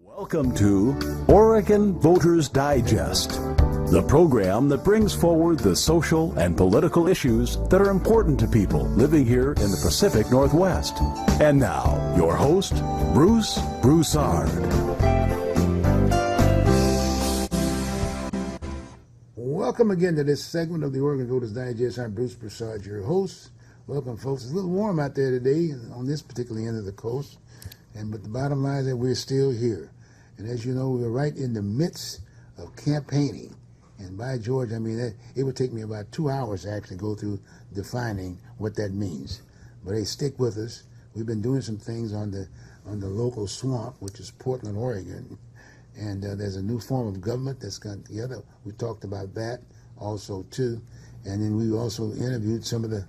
Welcome to Oregon Voters Digest, the program that brings forward the social and political issues that are important to people living here in the Pacific Northwest. And now, your host, Bruce Broussard. Welcome again to this segment of the Oregon Voters Digest. I'm Bruce Broussard, your host. Welcome, folks. It's a little warm out there today on this particular end of the coast, but the bottom line is that we're still here. And as you know, we're right in the midst of campaigning. And by George, I mean, it would take me about 2 hours to actually go through defining what that means. But hey, stick with us. We've been doing some things on the local swamp, which is Portland, Oregon. And there's a new form of government that's got together. We talked about that also too. And then we also interviewed some of the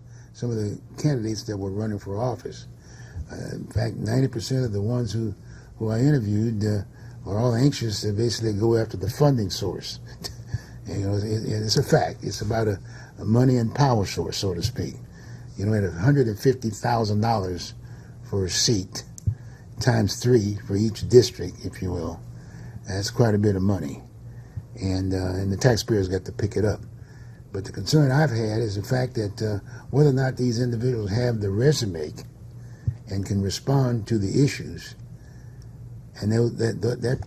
candidates that were running for office. In fact, 90% of the ones who I interviewed are all anxious to basically go after the funding source. And, you know, it's a fact. It's about a money and power source, so to speak. You know, at $150,000 for a seat, times 3 for each district, if you will. That's quite a bit of money. And the taxpayers got to pick it up. But the concern I've had is the fact that whether or not these individuals have the resume and can respond to the issues. And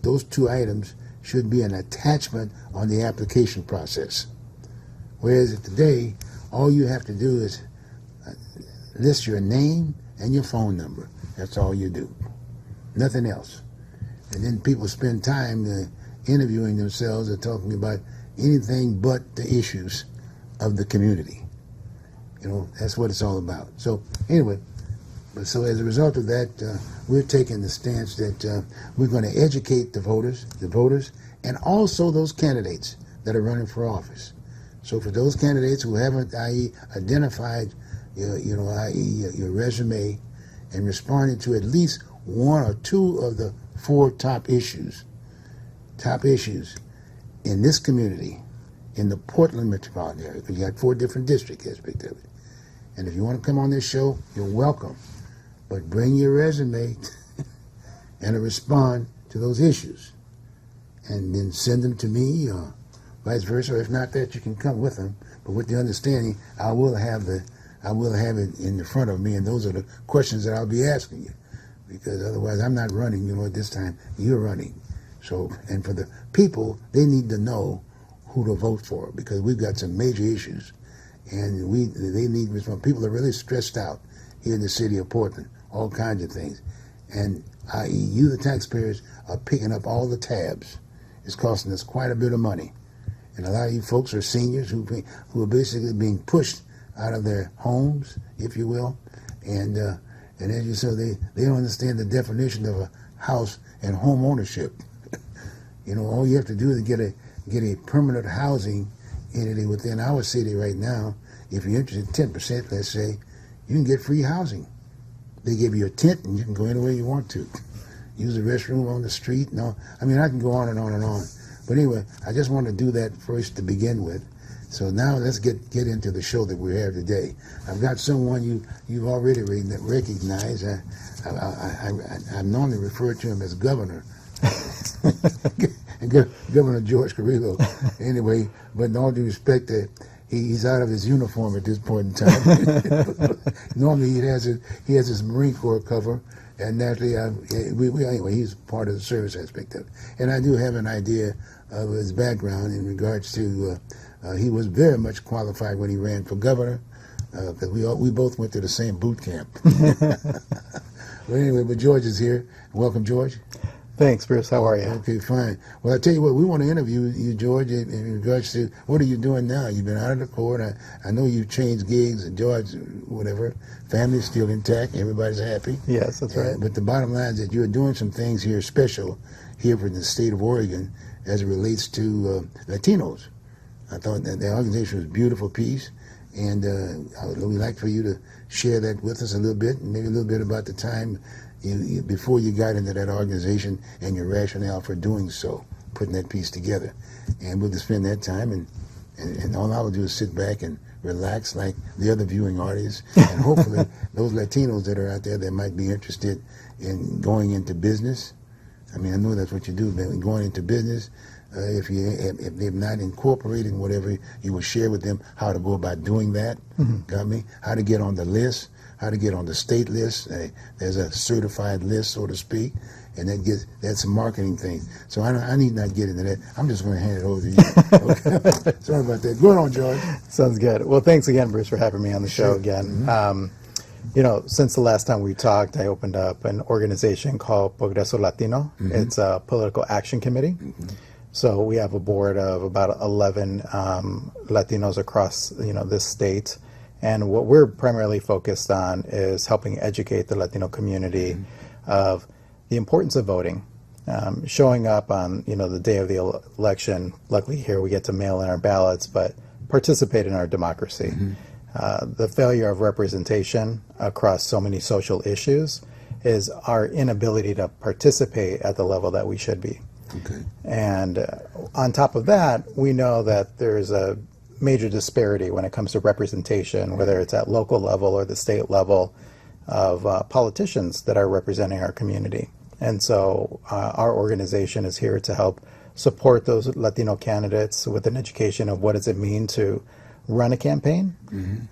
those two items should be an attachment on the application process. Whereas today, all you have to do is list your name and your phone number. That's all you do. Nothing else. And then people spend time interviewing themselves or talking about anything but the issues of the community. You know, that's what it's all about. So anyway, so as a result of that, we're taking the stance that we're going to educate the voters, and also those candidates that are running for office. So for those candidates who haven't, i.e., identified, your resume and responded to at least one or two of the 4 top issues in this community, in the Portland metropolitan area, because you got 4 different district aspects of it. And if you want to come on this show, you're welcome. But bring your resume and respond to those issues. And then send them to me, or vice versa. Or if not that, you can come with them. But with the understanding, I will have it in the front of me, and those are the questions that I'll be asking you. Because otherwise, I'm not running, at this time, you're running. So, and for the people, they need to know who to vote for, because we've got some major issues. And they need response. People are really stressed out here in the city of Portland, all kinds of things. And i.e., you, the taxpayers, are picking up all the tabs. It's costing us quite a bit of money. And a lot of you folks are seniors who are basically being pushed out of their homes, if you will. And as you said, they don't understand the definition of a house and home ownership. All you have to do is get a permanent housing entity within our city right now. If you're interested in 10%, let's say, you can get free housing. They give you a tent and you can go anywhere you want to. Use the restroom on the street. I can go on and on and on. But anyway, I just want to do that first to begin with. So now let's get into the show that we have today. I've got someone you've already recognized. I normally refer to him as Governor. Governor George Carrillo. Anyway, but in all due respect, he's out of his uniform at this point in time. Normally he has his Marine Corps cover, and naturally, anyway, he's part of the service aspect of it. And I do have an idea of his background in regards to he was very much qualified when he ran for governor, because we both went to the same boot camp. But anyway, George is here. Welcome, George. Thanks, Bruce. How are you? Okay, fine. Well, I tell you what, we want to interview you, George, in regards to what are you doing now? You've been out of the court. I know you've changed gigs, and George, whatever, family's still intact. Everybody's happy. Yes, that's right. But the bottom line is that you're doing some things here special here for the state of Oregon as it relates to Latinos. I thought that the organization was a beautiful piece, and we'd like for you to share that with us a little bit, and maybe a little bit about the time before you got into that organization and your rationale for doing so, putting that piece together. And we'll just spend that time, and all I will do is sit back and relax like the other viewing audience, and hopefully those Latinos that are out there that might be interested in going into business I mean, I know that's what you do, but going into business, if they're not incorporating whatever, you will share with them how to go about doing that. Got me? How to get on the list, how to get on the state list. There's a certified list, so to speak, and that's a marketing thing. So I need not get into that. I'm just going to hand it over to you. Okay? Sorry about that. Go on, George. Sounds good. Well, thanks again, Bruce, for having me on the show again. Since the last time we talked, I opened up an organization called Progreso Latino. It's a political action committee. So we have a board of about 11 Latinos across, this state. And what we're primarily focused on is helping educate the Latino community of the importance of voting, showing up on, the day of the election. Luckily here we get to mail in our ballots, but participate in our democracy. The failure of representation across so many social issues is our inability to participate at the level that we should be. Okay. And on top of that, we know that there's a major disparity when it comes to representation, whether it's at local level or the state level, of politicians that are representing our community. And so our organization is here to help support those Latino candidates with an education of what does it mean to run a campaign?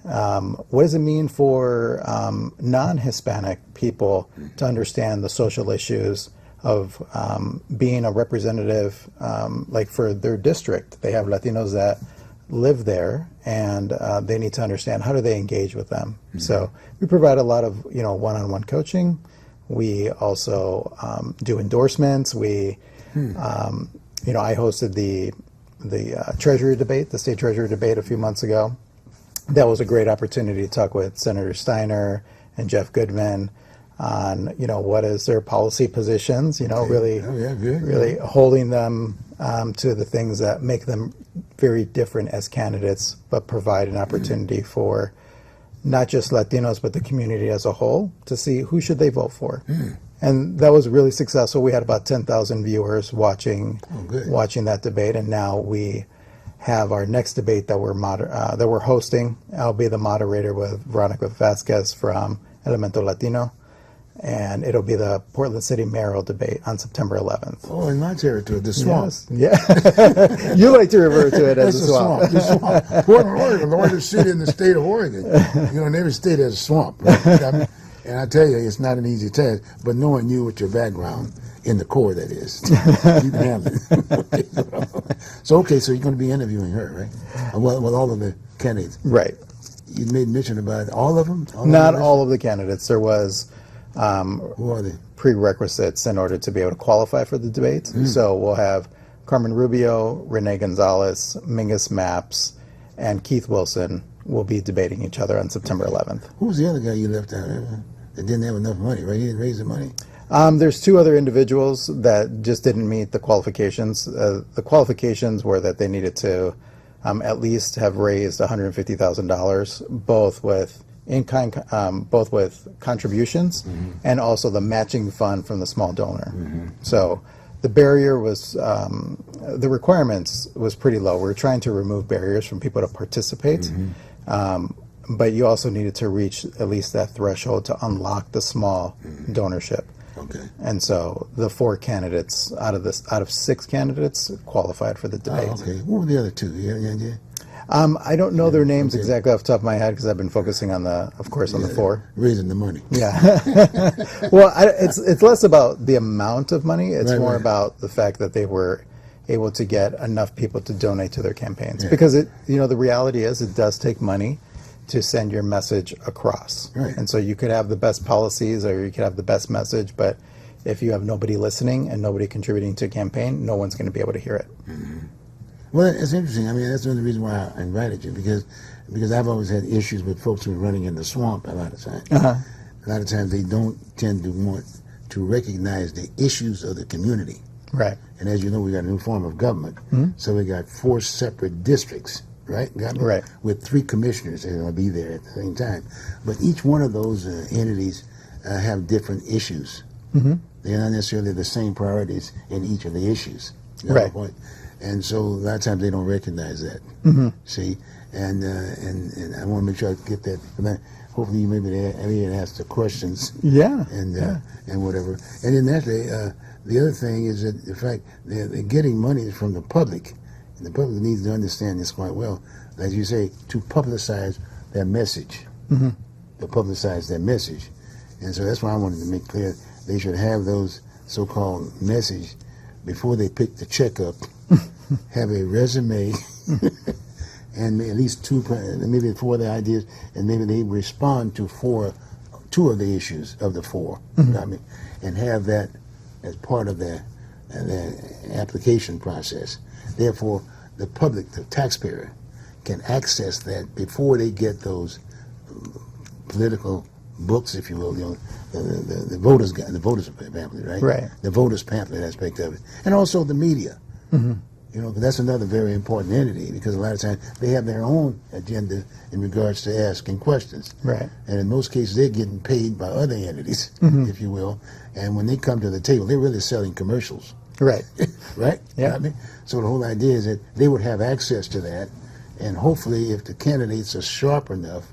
What does it mean for non-Hispanic people to understand the social issues of being a representative, like for their district? They have Latinos that live there, and they need to understand how do they engage with them. So we provide a lot of one-on-one coaching. We also do endorsements. I hosted the Treasury debate, the state Treasury debate a few months ago. That was a great opportunity to talk with Senator Steiner and Jeff Goodman on, what is their policy positions, really holding them to the things that make them very different as candidates, but provide an opportunity for not just Latinos, but the community as a whole to see who should they vote for. And that was really successful. We had about 10,000 viewers watching that debate, and now we have our next debate that we're hosting. I'll be the moderator with Veronica Vasquez from Elemento Latino, and it'll be the Portland City mayoral debate on September 11th. Oh, in my territory, the swamp. Yes. Yeah. You like to refer to it as It's a swamp. The swamp. Portland, Oregon, the largest city in the state of Oregon. And every state has a swamp. Right? And I tell you, it's not an easy task, but knowing you with your background, in the core, that is, you can handle it. So you're going to be interviewing her, right? With all of the candidates. Right. You made mention about all of them? Not all of the candidates. There was who are they? prerequisites in order to be able to qualify for the debate. So we'll have Carmen Rubio, Renee Gonzalez, Mingus Maps, and Keith Wilson will be debating each other on September 11th. Who was the other guy you left out? That didn't have enough money, right? He didn't raise the money. There's two other individuals that just didn't meet the qualifications. The qualifications were that they needed to at least have raised $150,000, both with in-kind, both with contributions and also the matching fund from the small donor. So the barrier was, the requirements was pretty low. We're trying to remove barriers from people to participate. But you also needed to reach at least that threshold to unlock the small donorship. Okay. And so the four candidates out of six candidates qualified for the debate. Oh, okay. What were the other two? You have any idea? I don't know their names exactly off the top of my head because I've been focusing on the four. Raising the money. Yeah. Well, it's less about the amount of money. It's more about the fact that they were able to get enough people to donate to their campaigns. Yeah. Because the reality is it does take money to send your message across. Right. And so you could have the best policies or you could have the best message, but if you have nobody listening and nobody contributing to a campaign, no one's going to be able to hear it. Well, it's interesting. I mean, that's one of the reasons why I invited you, because I've always had issues with folks who are running in the swamp a lot of times. A lot of times they don't tend to want to recognize the issues of the community. Right. And as you know, we got a new form of government. So we got 4 separate districts. Right? Got me? Right. With 3 commissioners that are going to be there at the same time. But each one of those entities have different issues. They're not necessarily the same priorities in each of the issues. You know Right. my point? And so a lot of times they don't recognize that. See? And I want to make sure I get that. Hopefully you maybe ask the questions. Yeah. And whatever. And then naturally, the other thing is that the fact they're getting money from the public, and the public needs to understand this quite well, as you say, to publicize their message. Mm-hmm. To publicize their message. And so that's why I wanted to make clear they should have those so-called message before they pick the check up, have a resume, and at least two, maybe 4 of the ideas, and maybe they respond to 2 of the issues of the 4. Mm-hmm. You know what I mean? And have that as part of their application process. Therefore, the public, the taxpayer, can access that before they get those political books, if you will, the voters pamphlet, right? Right. The voters pamphlet aspect of it, and also the media. Mm-hmm. You know, 'cause that's another very important entity, because a lot of times they have their own agenda in regards to asking questions. Right. And in most cases, they're getting paid by other entities, Mm-hmm. if you will. And when they come to the table, they're really selling commercials, Right. right? You know Yeah. what I mean? So the whole idea is that they would have access to that, and hopefully, if the candidates are sharp enough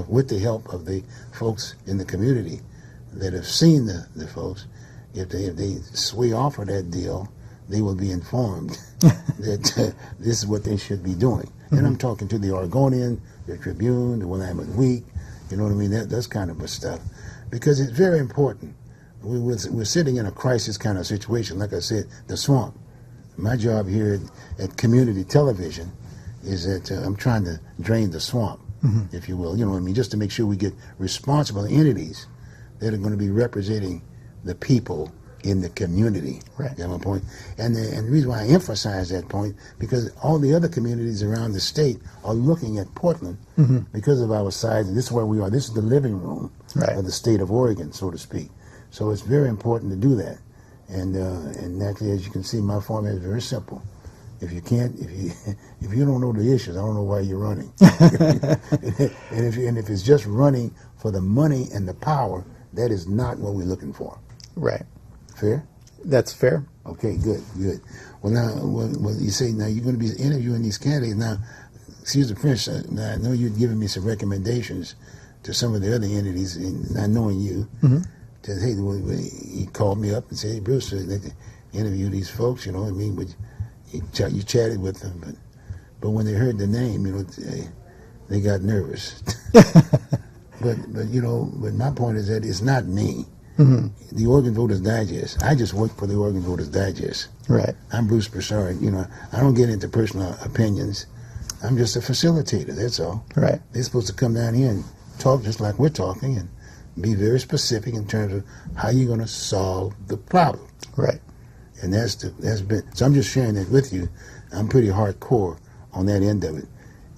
with the help of the folks in the community that have seen the folks, if they sway off of that deal, they will be informed that this is what they should be doing. And I'm talking to the Oregonian, the Tribune, the Willamette Week, you know what I mean? That's kind of stuff. Because it's very important. We're sitting in a crisis kind of situation. Like I said, the swamp. My job here at community television is that I'm trying to drain the swamp, if you will. You know what I mean? Just to make sure we get responsible entities that are going to be representing the people in the community. Right. You know my point? And the reason why I emphasize that point, because all the other communities around the state are looking at Portland because of our size, and this is where we are. This is the living room Right. of the state of Oregon, so to speak. So it's very important to do that. And actually, as you can see, my format is very simple. If you don't know the issues, I don't know why you're running. and if it's just running for the money and the power, that is not what we're looking for. Right. Fair? That's fair. Okay, good. Well, now, you say now you're going to be interviewing these candidates. Now, excuse the French, now I know you've given me some recommendations to some of the other entities, not knowing you. To, hey, he called me up and said, hey, Bruce, they can interview these folks, you know what I mean? But you chatted with them, but when they heard the name, you know, they got nervous. but my point is that it's not me. The Oregon Voters Digest. I just work for the Oregon Voters Digest. Right. I'm Bruce Broussard. You know, I don't get into personal opinions. I'm just a facilitator. That's all. Right. They're supposed to come down here and talk just like we're talking, and be very specific in terms of how you're going to solve the problem. Right. And that's been. So I'm just sharing that with you. I'm pretty hardcore on that end of it.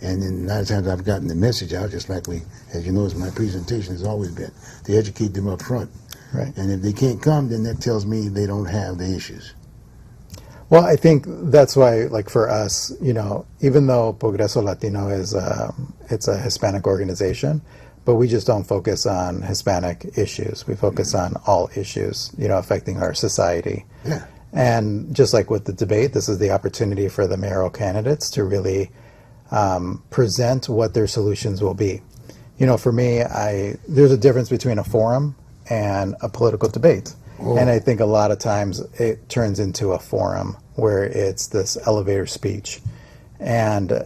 And then a lot of times I've gotten the message out, just like as you notice, my presentation has always been to educate them up front. Right. And if they can't come, then that tells me they don't have the issues. Well, I think that's why, like for us, you know, even though Progreso Latino is it's a Hispanic organization, but we just don't focus on Hispanic issues. We focus on all issues, you know, affecting our society. Yeah. And just like with the debate, this is the opportunity for the mayoral candidates to really present what their solutions will be. You know, for me, there's a difference between a forum and a political debate. Oh. And I think a lot of times it turns into a forum where it's this elevator speech. And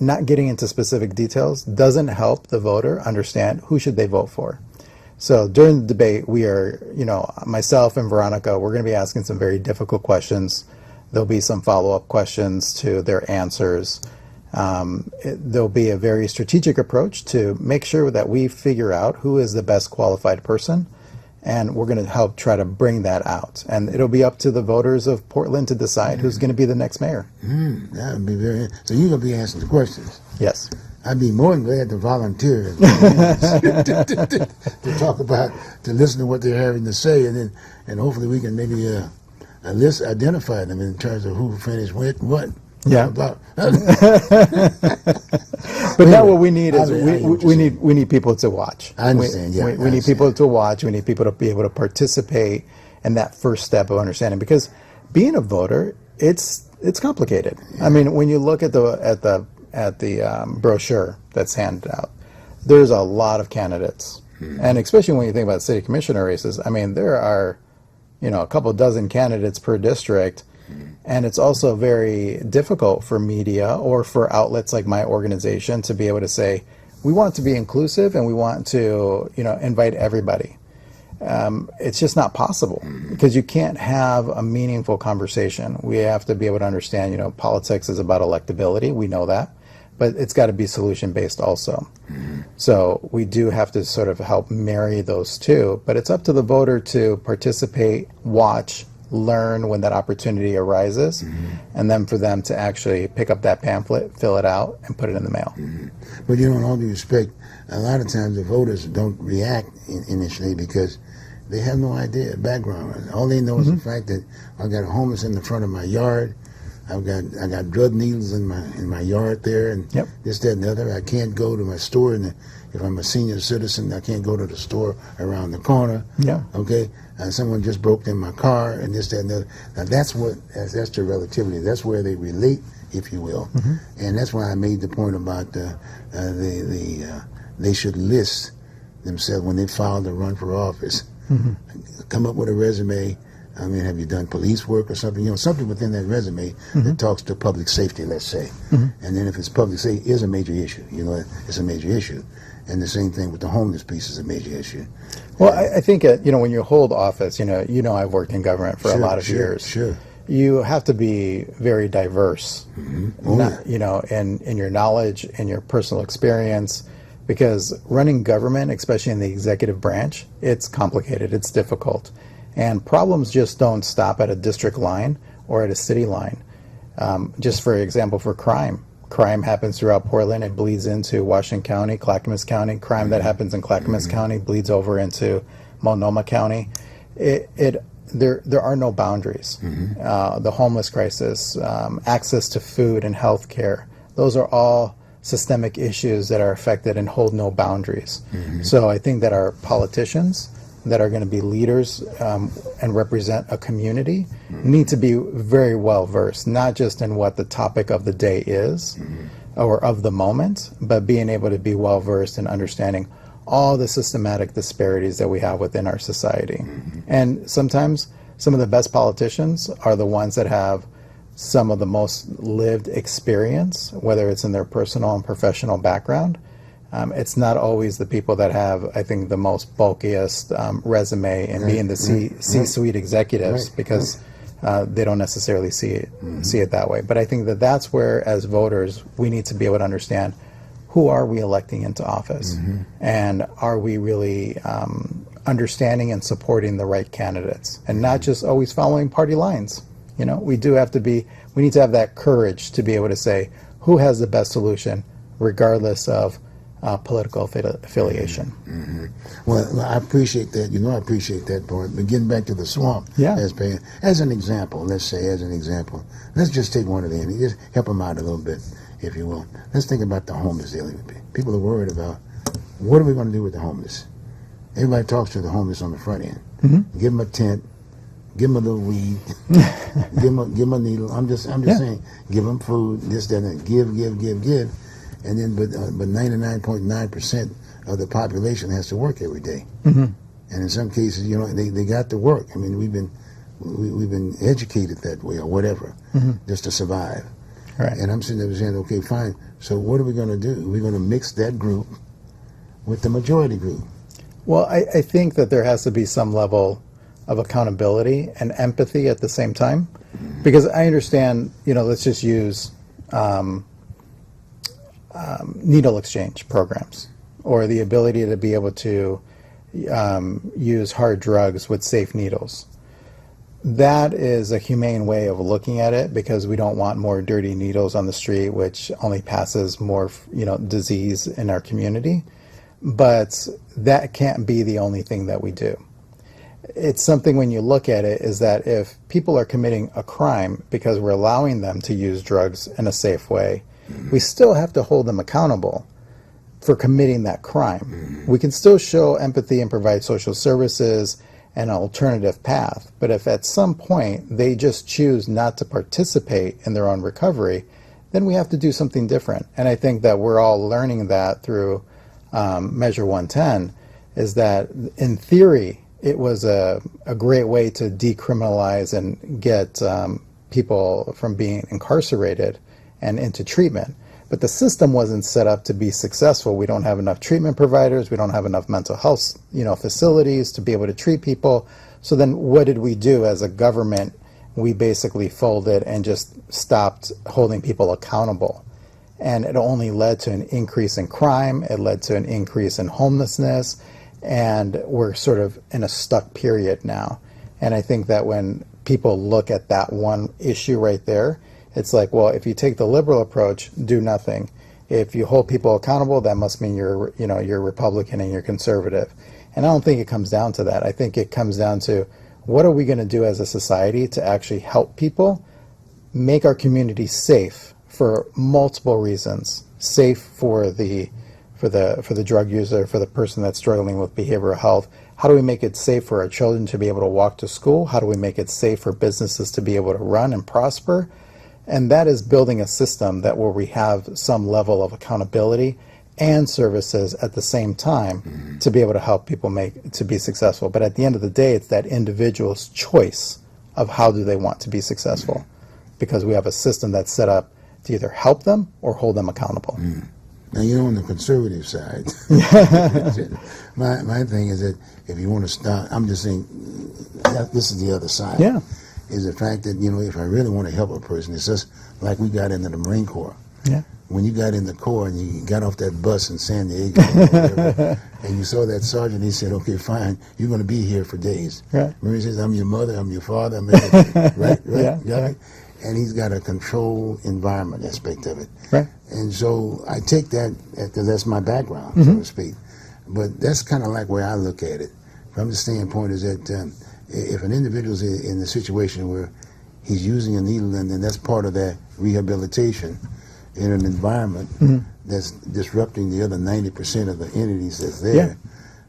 not getting into specific details doesn't help the voter understand who should they vote for. So during the debate, we are, you know, myself and Veronica, we're going to be asking some very difficult questions. There'll be some follow-up questions to their answers. There'll be a very strategic approach to make sure that we figure out who is the best qualified person, and we're going to help try to bring that out. And it'll be up to the voters of Portland to decide who's going to be the next mayor. That would be very. So you're going to be answering the questions. Yes. I'd be more than glad to volunteer to talk about, to listen to what they're having to say, and hopefully we can maybe identify them in terms of who finished with what. Yeah. About. But now what we need is we need people to watch. I understand. We need people to watch. We need people to be able to participate in that first step of understanding. Because being a voter, it's complicated. I mean, when you look at the brochure that's handed out, there's a lot of candidates, and especially when you think about city commissioner races. I mean, there are a couple dozen candidates per district. And it's also very difficult for media or for outlets like my organization to be able to say, we want to be inclusive and we want to, invite everybody. It's just not possible because you can't have a meaningful conversation. We have to be able to understand, politics is about electability. We know that, but it's got to be solution based also. So we do have to sort of help marry those two, but it's up to the voter to participate, watch, learn when that opportunity arises, and then for them to actually pick up that pamphlet, fill it out, and put it in the mail. But in all due respect, a lot of times the voters don't react initially because they have no idea background. All they know is the fact that I got a homeless in the front of my yard. I got drug needles in my yard there, and this, that, and the other. I can't go to my store, and if I'm a senior citizen, I can't go to the store around the corner. Okay. Someone just broke in my car, and this, that, and the other. Now that's the relativity. That's where they relate, if you will, and that's why I made the point about they should list themselves when they file to run for office. Come up with a resume. I mean, have you done police work or something? Something within that resume that talks to public safety, let's say. And then if it's public safety, is a major issue. It's a major issue. And the same thing with the homeless piece is a major issue. Well, I think, when you hold office, I've worked in government for a lot of years. Sure. You have to be very diverse, in your knowledge and your personal experience, because running government, especially in the executive branch, it's complicated, it's difficult. And problems just don't stop at a district line or at a city line. Just for example, for crime. Crime happens throughout Portland. It bleeds into Washington County, Clackamas County. Crime that happens in Clackamas County bleeds over into Multnomah County. There are no boundaries. The homeless crisis, access to food and health care, those are all systemic issues that are affected and hold no boundaries. So I think that our politicians that are going to be leaders and represent a community need to be very well versed, not just in what the topic of the day is or of the moment, but being able to be well versed in understanding all the systematic disparities that we have within our society. And sometimes some of the best politicians are the ones that have some of the most lived experience, whether it's in their personal and professional background. It's not always the people that have, I think, the most bulkiest resume and being the C-suite executives because they don't necessarily see it that way. But I think that's where, as voters, we need to be able to understand who are we electing into office, and are we really understanding and supporting the right candidates, and not just always following party lines. We need to have that courage to be able to say who has the best solution, regardless of political affiliation. Well, I appreciate that. I appreciate that part. But getting back to the swamp, as an example, let's just take one of them. Just help them out a little bit, if you will. Let's think about the homeless. People are worried about what are we going to do with the homeless. Everybody talks to the homeless on the front end. Give them a tent. Give them a little weed. give them a needle. I'm just saying. Give them food. This, that, and that. Give. And then, but 99.9% of the population has to work every day. And in some cases, they got to work. I mean, we've been educated that way or whatever, just to survive. Right. And I'm sitting there saying, okay, fine. So what are we going to do? We're going to mix that group with the majority group. Well, I think that there has to be some level of accountability and empathy at the same time, because I understand. Let's just use needle exchange programs, or the ability to be able to use hard drugs with safe needles. That is a humane way of looking at it, because we don't want more dirty needles on the street, which only passes more, disease in our community. But that can't be the only thing that we do. It's something, when you look at it, is that if people are committing a crime because we're allowing them to use drugs in a safe way, we still have to hold them accountable for committing that crime. We can still show empathy and provide social services and an alternative path. But if at some point they just choose not to participate in their own recovery, then we have to do something different. And I think that we're all learning that through Measure 110, is that in theory, it was a great way to decriminalize and get people from being incarcerated and into treatment. But the system wasn't set up to be successful. We don't have enough treatment providers. We don't have enough mental health, facilities to be able to treat people. So then what did we do as a government? We basically folded and just stopped holding people accountable. And it only led to an increase in crime. It led to an increase in homelessness. And we're sort of in a stuck period now. And I think that when people look at that one issue right there, it's like, well, if you take the liberal approach, do nothing. If you hold people accountable, that must mean you're Republican and you're conservative. And I don't think it comes down to that. I think it comes down to, what are we going to do as a society to actually help people make our community safe for multiple reasons? Safe for the drug user, for the person that's struggling with behavioral health. How do we make it safe for our children to be able to walk to school? How do we make it safe for businesses to be able to run and prosper? And that is building a system that where we have some level of accountability and services at the same time to be able to help people to be successful. But at the end of the day, it's that individual's choice of how do they want to be successful, because we have a system that's set up to either help them or hold them accountable. Now, on the conservative side, my thing is that if you want to stop, I'm just saying, this is the other side. Yeah. Is the fact that, if I really want to help a person, it's just like we got into the Marine Corps. Yeah. When you got in the Corps and you got off that bus in San Diego, or whatever, and you saw that sergeant, he said, okay, fine, you're going to be here for days. Right. Remember, he says, I'm your mother, I'm your father, I'm everything. right? Yeah. And he's got a control environment aspect of it. Right. And so I take that, because that's my background, so to speak. But that's kind of like where I look at it. From the standpoint is that if an individual is in a situation where he's using a needle, and then that's part of that rehabilitation in an environment that's disrupting the other 90% of the entities that's there,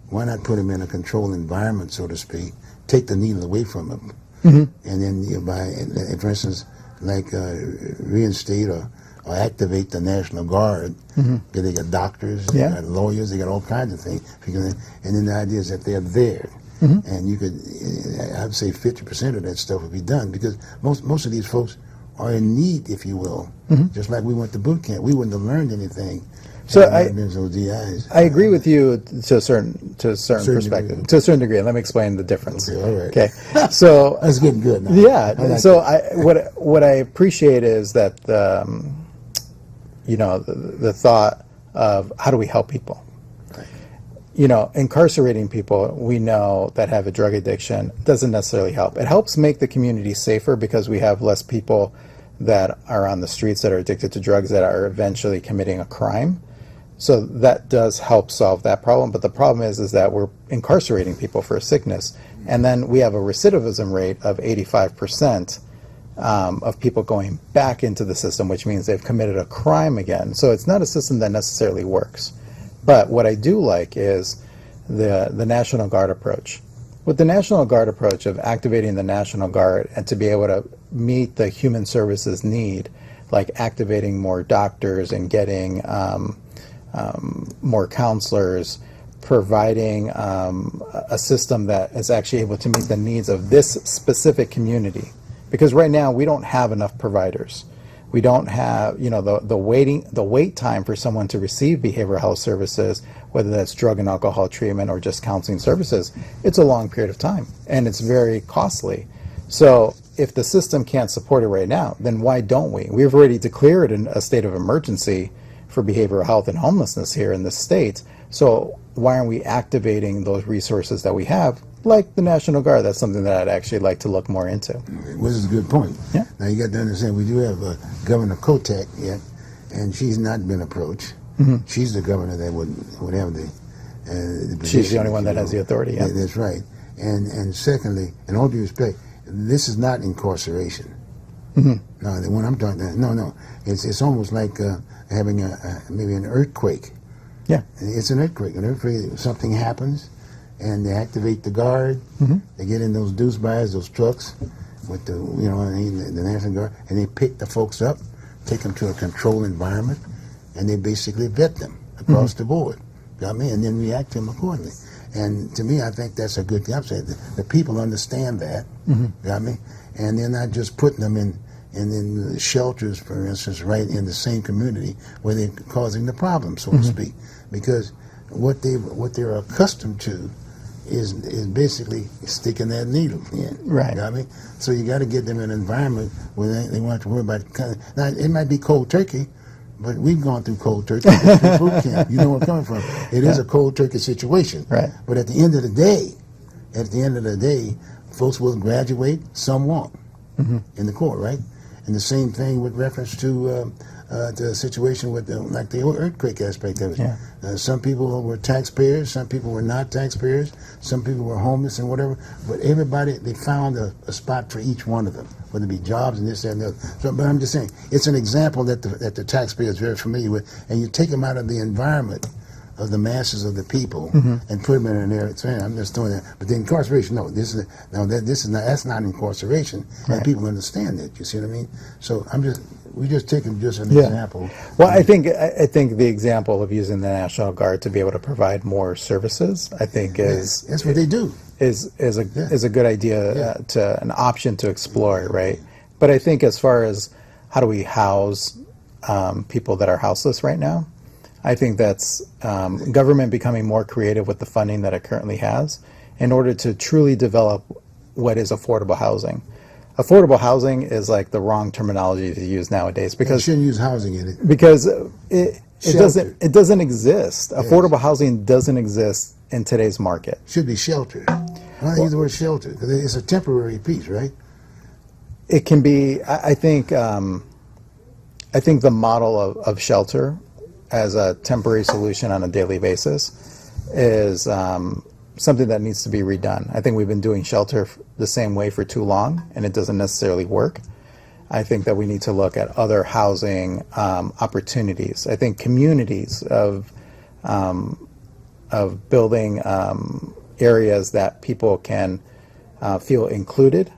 why not put him in a controlled environment, so to speak, take the needle away from him, and then for instance, like reinstate or activate the National Guard, because they got doctors, they got lawyers, they got all kinds of things. And then the idea is that they're there. And you could, I'd say 50% of that stuff would be done, because most of these folks are in need, if you will. Just like we went to boot camp, we wouldn't have learned anything. So those DIs. I agree with you to a certain perspective, degree. to a certain degree. Let me explain the difference. Okay, all right. Okay, so That's getting good now. yeah. I like So that. what I appreciate is that the thought of how do we help people. Incarcerating people we know that have a drug addiction doesn't necessarily help. It helps make the community safer because we have less people that are on the streets that are addicted to drugs that are eventually committing a crime. So that does help solve that problem. But the problem is that we're incarcerating people for a sickness. And then we have a recidivism rate of 85% of people going back into the system, which means they've committed a crime again. So it's not a system that necessarily works. But what I do like is the National Guard approach. With the National Guard approach of activating the National Guard and to be able to meet the human services need, like activating more doctors and getting more counselors, providing a system that is actually able to meet the needs of this specific community. Because right now we don't have enough providers. We don't have, the wait time for someone to receive behavioral health services, whether that's drug and alcohol treatment or just counseling services. It's a long period of time, and it's very costly. So if the system can't support it right now, then why don't we? We've already declared a state of emergency for behavioral health and homelessness here in the state. So why aren't we activating those resources that we have, like the National Guard? That's something that I'd actually like to look more into. Which is a good point. Yeah. Now you got to understand, we do have Governor Kotek yet, and she's not been approached. She's the governor that would have the position. She's the only one that has the authority. Yeah. That's right. And secondly, in all due respect, this is not incarceration. No, when I'm talking, no, it's almost like having maybe an earthquake. Yeah. It's an earthquake. An earthquake, something happens, and they activate the guard. They get in those deuce bars, those trucks, with the National Guard, and they pick the folks up, take them to a controlled environment, and they basically vet them across the board. Got me, and then react to them accordingly. And to me, I think that's a good thing. I'm saying the people understand that, got me? And they're not just putting them in shelters, for instance, right in the same community where they're causing the problem, so to speak. Because what they're accustomed to is basically sticking that needle in. Right. Got me? So you got to get them in an environment where they won't have to worry about now, it might be cold turkey, but we've gone through cold turkey through boot camp. You know where I'm coming from. It is a cold turkey situation. Right. But at the end of the day, folks will graduate, some won't in the court, right? And the same thing with reference to the situation with like the earthquake aspect of it. Yeah. Some people were taxpayers, some people were not taxpayers, some people were homeless and whatever. But everybody, they found a spot for each one of them, whether it be jobs and this, that, and the other. So, but I'm just saying, it's an example that the taxpayer is very familiar with, and you take them out of the environment of the masses of the people and put them in an area. So, I'm just doing that. But the incarceration, no, that's not incarceration, Right. and people understand that. You see what I mean? So we're just taking just an Yeah. example. Well, I think the example of using the National Guard to be able to provide more services, I think That's what they do. is a good idea, to an option to explore, right? But I think as far as how do we house people that are houseless right now, I think that's government becoming more creative with the funding that it currently has in order to truly develop what is affordable housing. Affordable housing is like the wrong terminology to use nowadays You because shouldn't use housing in it. it Shelter. doesn't exist. Affordable housing doesn't exist in today's market. Should be shelter. I don't use the word shelter because it's a temporary piece, right? It can be. I think the model of shelter as a temporary solution on a daily basis is something that needs to be redone. I think we've been doing shelter the same way for too long, and it doesn't necessarily work. I think that we need to look at other housing opportunities. I think communities of building areas that people can feel included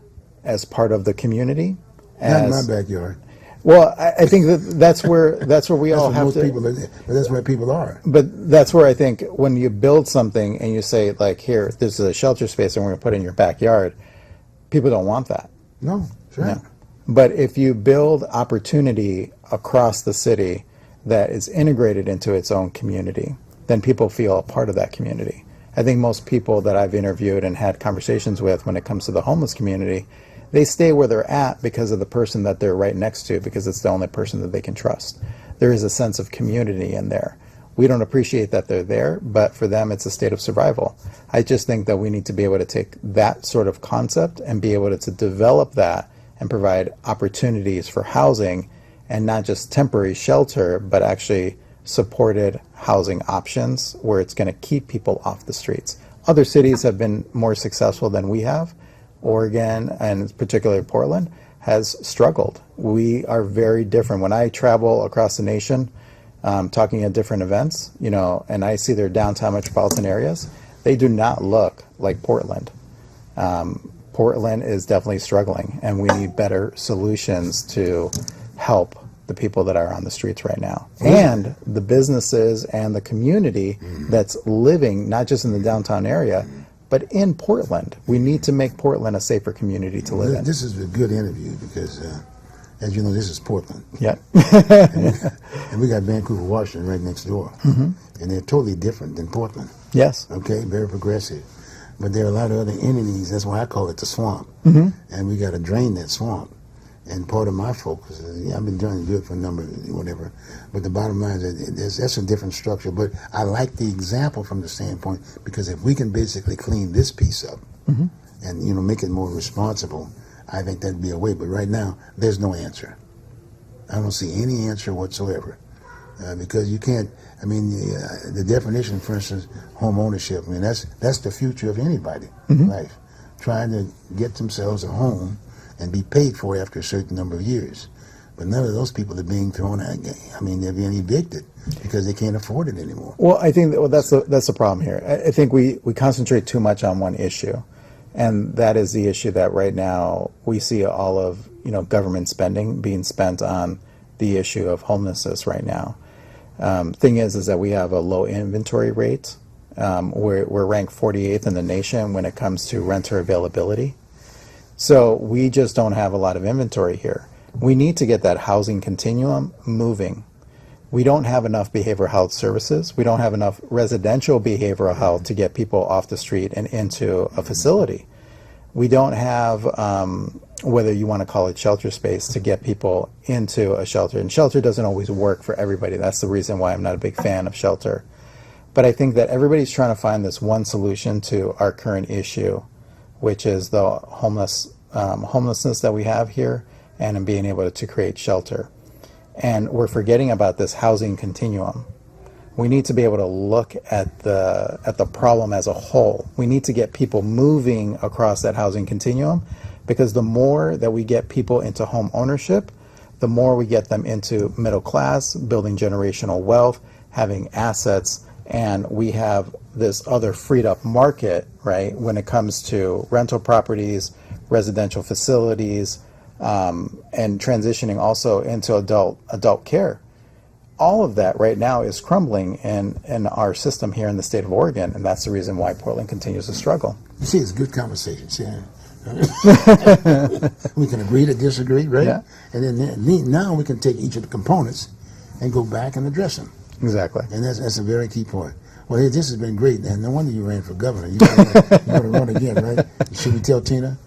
as part of the community. Not in my backyard. Well, I think that's where we all That's have what most to. people, but that's where people are. But that's where I think when you build something and you say, like, here, this is a shelter space and we're going to put it in your backyard, people don't want that. No, that's right. No. But if you build opportunity across the city that is integrated into its own community, then people feel a part of that community. I think most people that I've interviewed and had conversations with when it comes to the homeless community, they stay where they're at because of the person that they're right next to, because it's the only person that they can trust. There is a sense of community in there. We don't appreciate that they're there, but for them it's a state of survival. I just think that we need to be able to take that sort of concept and be able to develop that and provide opportunities for housing, and not just temporary shelter, but actually supported housing options where it's going to keep people off the streets. Other cities have been more successful than we have. Oregon, and particularly Portland, has struggled. We are very different. When I travel across the nation, talking at different events, and I see their downtown metropolitan areas, they do not look like Portland. Portland is definitely struggling, and we need better solutions to help the people that are on the streets right now, and the businesses and the community that's living not just in the downtown area, but in Portland. We need to make Portland a safer community to live in. This is a good interview because, as you know, this is Portland. Yeah. And we got Vancouver, Washington right next door. And they're totally different than Portland. Yes. Okay, very progressive. But there are a lot of other entities. That's why I call it the swamp. And we got to drain that swamp. And part of my focus is, I've been trying to do it for a number of whatever. But the bottom line is that's a different structure. But I like the example from the standpoint because if we can basically clean this piece up and make it more responsible, I think that'd be a way. But right now, there's no answer. I don't see any answer whatsoever because you can't. I mean, the definition, for instance, home ownership. I mean, that's the future of anybody life, trying to get themselves a home and be paid for after a certain number of years. But none of those people are being thrown out. I mean, they're being evicted because they can't afford it anymore. Well, I think that's the problem here. I think we concentrate too much on one issue, and that is the issue that right now we see all of government spending being spent on the issue of homelessness right now. Thing is that we have a low inventory rate We're ranked 48th in the nation when it comes to renter availability. So we just don't have a lot of inventory here. We need to get that housing continuum moving. We don't have enough behavioral health services. We don't have enough residential behavioral health to get people off the street and into a facility. We don't have, whether you want to call it shelter space, to get people into a shelter. And shelter doesn't always work for everybody. That's the reason why I'm not a big fan of shelter. But I think that everybody's trying to find this one solution to our current issue, which is the homelessness that we have here, and in being able to create shelter. And we're forgetting about this housing continuum. We need to be able to look at the problem as a whole. We need to get people moving across that housing continuum, because the more that we get people into home ownership, the more we get them into middle class, building generational wealth, having assets, and we have this other freed up market, right, when it comes to rental properties, residential facilities, and transitioning also into adult care. All of that right now is crumbling in our system here in the state of Oregon, and that's the reason why Portland continues to struggle. You see, it's good conversation. See, we can agree to disagree, right? Yeah. And then now we can take each of the components and go back and address them. Exactly. And that's a very key point. Well, hey, this has been great, and no wonder you ran for governor. You're going to run again, right? Should we tell Tina?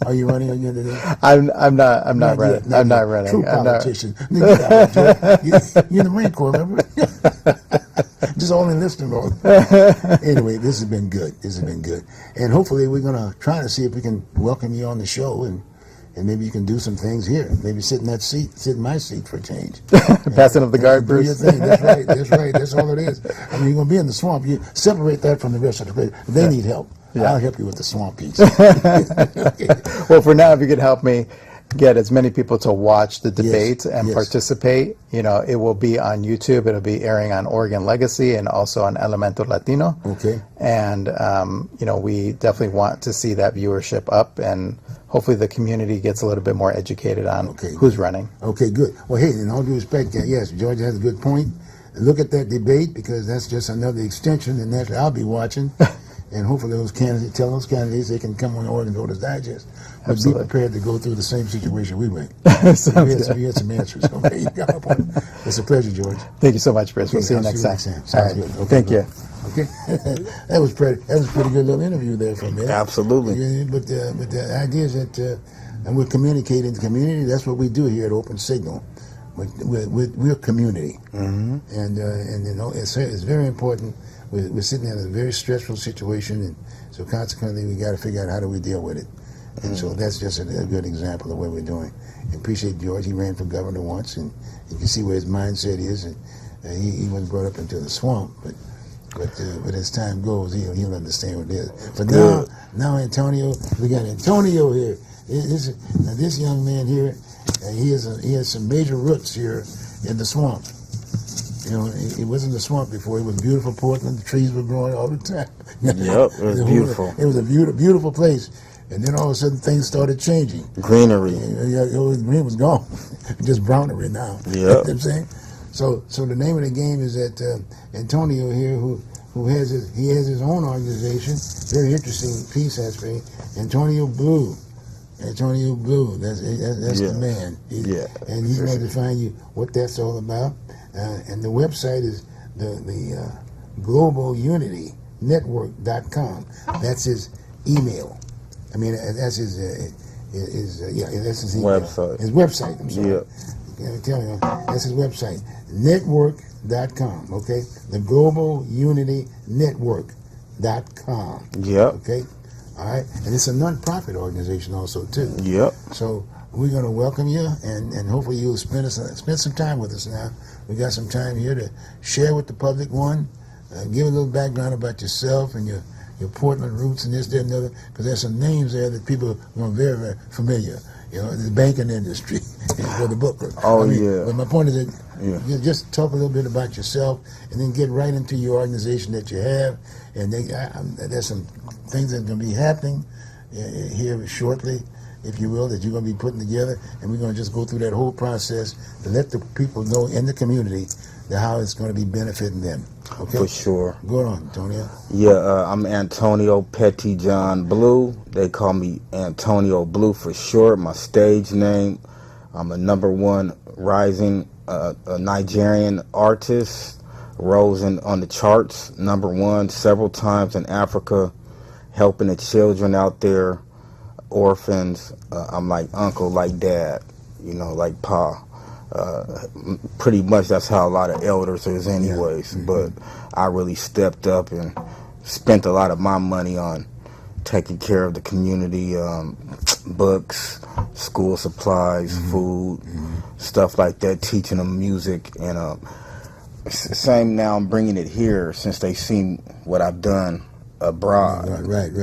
Are you running again today? I'm not running. I'm not running. True politician. You're in the Marine Corps, remember? Just only listening mode. Anyway, this has been good. This has been good. And hopefully we're going to try to see if we can welcome you on the show, and maybe you can do some things here. Maybe sit in that seat, sit in my seat for a change. Passing up the guard, Do your Bruce. thing. That's right. That's right. That's all it is. I mean, you're going to be in the swamp. You separate that from the rest of the place. They need help. Yeah. I'll help you with the swamp piece. Okay. Well, for now, if you could help me get as many people to watch the debate and yes. participate, it will be on YouTube. It'll be airing on Oregon Legacy and also on Elemento Latino. Okay. And, we definitely want to see that viewership up, and hopefully the community gets a little bit more educated on who's running. Okay, good. Well, hey, in all due respect, yes, George has a good point. Look at that debate, because that's just another extension, and that's I'll be watching. And hopefully tell those candidates they can come on Oregon Voters Digest. But Absolutely. be prepared to go through the same situation we went. Sounds We had some answers. Okay, you got a point. It's a pleasure, George. Thank you so much, Bruce. We'll see you I'll next time. Sounds All right. good. Okay, Thank good. you. Okay, that was pretty good little interview there for me. Absolutely. Yeah, but the idea is that and we're communicating to the community. That's what we do here at Open Signal. We're community, and it's very important. We're sitting in a very stressful situation, and so consequently we got to figure out how do we deal with it. And so that's just a good example of what we're doing. I appreciate George. He ran for governor once, and you can see where his mindset is. And he wasn't brought up into the swamp, but as time goes, he'll understand what it is. But now Antonio, we got Antonio here. This young man here, he has some major roots here in the swamp. It wasn't the swamp before. It was beautiful Portland. The trees were growing all the time. Yep, it was beautiful. It was a beautiful place. And then all of a sudden things started changing. Greenery. Green was gone. Just brownery now. Yep. You know what I'm saying? So the name of the game is that Antonio here, who has his own organization, very interesting piece actually, Antonio Blue. Antonio Blue, that's the man. And he's going to define you what that's all about. And the website is the Global Unity Network.com. That's his email. I mean, that's his that's his email. Website. His website. I'm sorry. Yeah. I'm telling you, that's his website. Network.com. Okay, the Global Unity Network.com. Yep. Okay. All right, and it's a non-profit organization also too. Yep. So we're going to welcome you, and hopefully you'll spend some time with us now. We got some time here to share with the public. Give a little background about yourself and your Portland roots and this, that, and the other, because there's some names there that people are very, very familiar. The banking industry for the book. Yeah. But my point is that you just talk a little bit about yourself, and then get right into your organization that you have. And there's some things that are going to be happening here shortly. if you will, that you're going to be putting together, and we're going to just go through that whole process to let the people know in the community that how it's going to be benefiting them. Okay? For sure. Go on, Antonio. Yeah, I'm Antonio Pettyjohn Blue. They call me Antonio Blue for short. My stage name. I'm a #1 rising a Nigerian artist. Rose on the charts, #1 several times in Africa, helping the children out there, orphans. I'm like uncle, like dad, like pa. Pretty much that's how a lot of elders is anyways. Yeah. But I really stepped up and spent a lot of my money on taking care of the community, books, school supplies, food, stuff like that, teaching them music. And same now, I'm bringing it here since they've seen what I've done abroad. Right.